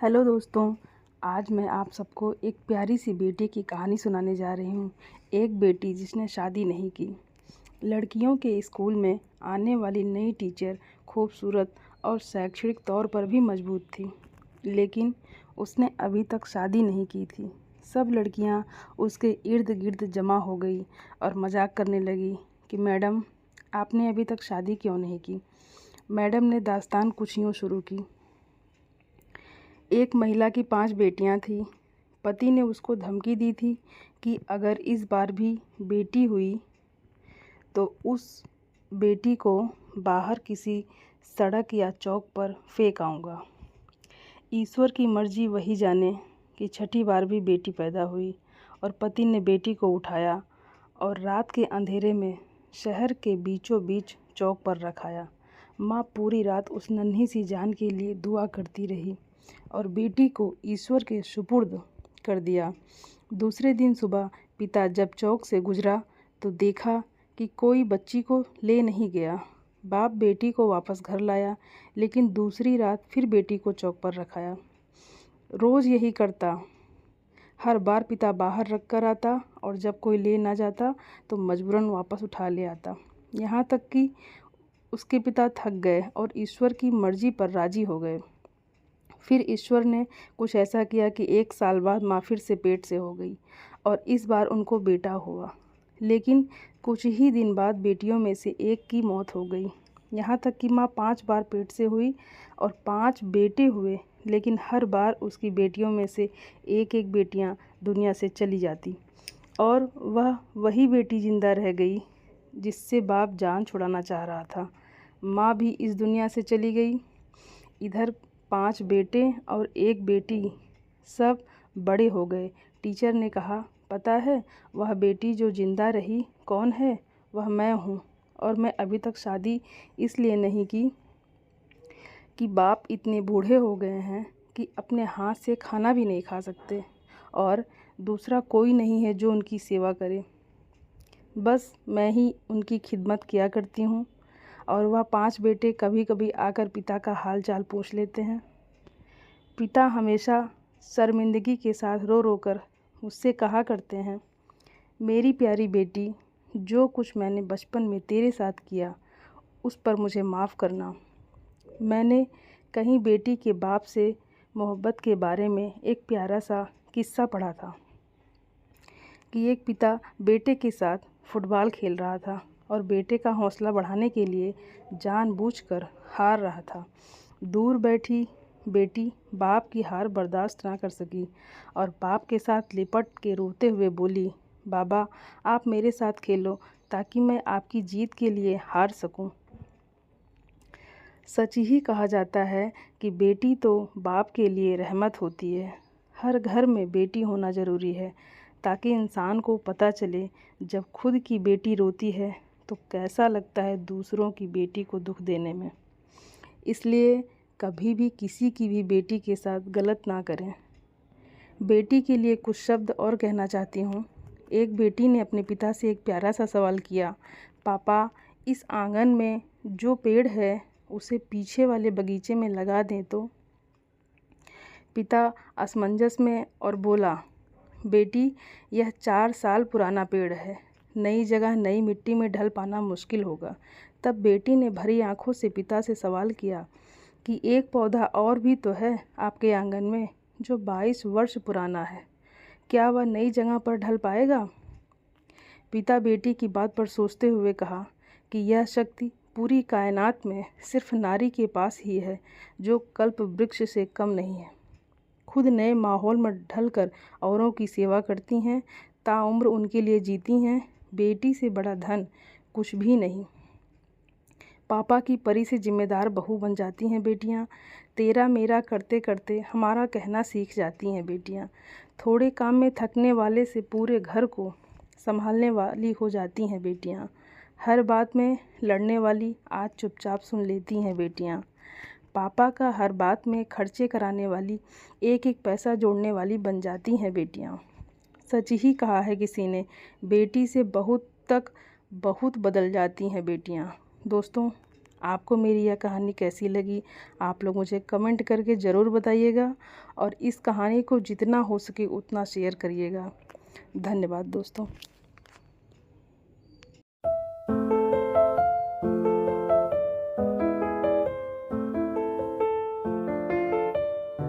Hello दोस्तों। आज मैं आप सबको एक प्यारी सी बेटी की कहानी सुनाने जा रही हूँ। एक बेटी जिसने शादी नहीं की। लड़कियों के स्कूल में आने वाली नई टीचर खूबसूरत और शैक्षणिक तौर पर भी मजबूत थी, लेकिन उसने अभी तक शादी नहीं की थी। सब लड़कियाँ उसके इर्द गिर्द जमा हो गई और मजाक करने लगी कि मैडम, आपने अभी तक शादी क्यों नहीं की। मैडम ने दास्तान कुछ यूँ शुरू की। एक महिला की 5 बेटियां थीं। पति ने उसको धमकी दी थी कि अगर इस बार भी बेटी हुई तो उस बेटी को बाहर किसी सड़क या चौक पर फेंक आऊँगा। ईश्वर की मर्जी वही जाने कि छठी बार भी बेटी पैदा हुई और पति ने बेटी को उठाया और रात के अंधेरे में शहर के बीचों बीच चौक पर रखाया। माँ पूरी रात उस नन्ही सी जान के लिए दुआ करती रही और बेटी को ईश्वर के सुपुर्द कर दिया। दूसरे दिन सुबह पिता जब चौक से गुजरा तो देखा कि कोई बच्ची को ले नहीं गया। बाप बेटी को वापस घर लाया, लेकिन दूसरी रात फिर बेटी को चौक पर रखाया। रोज़ यही करता। हर बार पिता बाहर रख कर आता और जब कोई ले ना जाता तो मजबूरन वापस उठा ले आता। यहाँ तक कि उसके पिता थक गए और ईश्वर की मर्जी पर राजी हो गए। फिर ईश्वर ने कुछ ऐसा किया कि 1 साल बाद माँ फिर से पेट से हो गई और इस बार उनको बेटा हुआ। लेकिन कुछ ही दिन बाद बेटियों में से एक की मौत हो गई। यहाँ तक कि माँ 5 बार पेट से हुई और 5 बेटे हुए, लेकिन हर बार उसकी बेटियों में से एक एक बेटियाँ दुनिया से चली जाती और वही बेटी जिंदा रह गई जिससे बाप जान छुड़ाना चाह रहा था। माँ भी इस दुनिया से चली गई। इधर 5 बेटे और एक बेटी सब बड़े हो गए। टीचर ने कहा, पता है वह बेटी जो जिंदा रही कौन है? वह मैं हूँ। और मैं अभी तक शादी इसलिए नहीं की कि बाप इतने बूढ़े हो गए हैं कि अपने हाथ से खाना भी नहीं खा सकते और दूसरा कोई नहीं है जो उनकी सेवा करे। बस मैं ही उनकी खिदमत किया करती हूँ और वह 5 बेटे कभी कभी आकर पिता का हाल चाल पूछ लेते हैं। पिता हमेशा शर्मिंदगी के साथ रो रो कर मुझसे कहा करते हैं, मेरी प्यारी बेटी, जो कुछ मैंने बचपन में तेरे साथ किया उस पर मुझे माफ़ करना। मैंने कहीं बेटी के बाप से मोहब्बत के बारे में एक प्यारा सा किस्सा पढ़ा था कि एक पिता बेटे के साथ फुटबॉल खेल रहा था और बेटे का हौसला बढ़ाने के लिए जानबूझकर हार रहा था। दूर बैठी बेटी बाप की हार बर्दाश्त ना कर सकी और बाप के साथ लिपट के रोते हुए बोली, बाबा, आप मेरे साथ खेलो ताकि मैं आपकी जीत के लिए हार सकूं। सच ही कहा जाता है कि बेटी तो बाप के लिए रहमत होती है। हर घर में बेटी होना ज़रूरी है ताकि इंसान को पता चले जब खुद की बेटी रोती है तो कैसा लगता है दूसरों की बेटी को दुख देने में। इसलिए कभी भी किसी की भी बेटी के साथ गलत ना करें। बेटी के लिए कुछ शब्द और कहना चाहती हूँ। एक बेटी ने अपने पिता से एक प्यारा सा सवाल किया, पापा, इस आंगन में जो पेड़ है उसे पीछे वाले बगीचे में लगा दें तो? पिता असमंजस में और बोला, बेटी, यह 4 साल पुराना पेड़ है, नई जगह नई मिट्टी में ढल पाना मुश्किल होगा। तब बेटी ने भरी आंखों से पिता से सवाल किया कि एक पौधा और भी तो है आपके आंगन में जो 22 वर्ष पुराना है, क्या वह नई जगह पर ढल पाएगा? पिता बेटी की बात पर सोचते हुए कहा कि यह शक्ति पूरी कायनात में सिर्फ नारी के पास ही है जो कल्प वृक्ष से कम नहीं है। खुद नए माहौल में ढलकर औरों की सेवा करती हैं, ताउम्र उनके लिए जीती हैं। बेटी से बड़ा धन कुछ भी नहीं। पापा की परी से जिम्मेदार बहू बन जाती हैं बेटियां। तेरा मेरा करते करते हमारा कहना सीख जाती हैं बेटियां। थोड़े काम में थकने वाले से पूरे घर को संभालने वाली हो जाती हैं बेटियां। हर बात में लड़ने वाली आज चुपचाप सुन लेती हैं बेटियां। पापा का हर बात में खर्चे कराने वाली, एक एक पैसा जोड़ने वाली बन जाती हैं बेटियां। सच ही कहा है किसी ने, बेटी से बहुत तक बहुत बदल जाती हैं बेटियां। दोस्तों, आपको मेरी यह कहानी कैसी लगी आप लोग मुझे कमेंट करके ज़रूर बताइएगा और इस कहानी को जितना हो सके उतना शेयर करिएगा। धन्यवाद दोस्तों।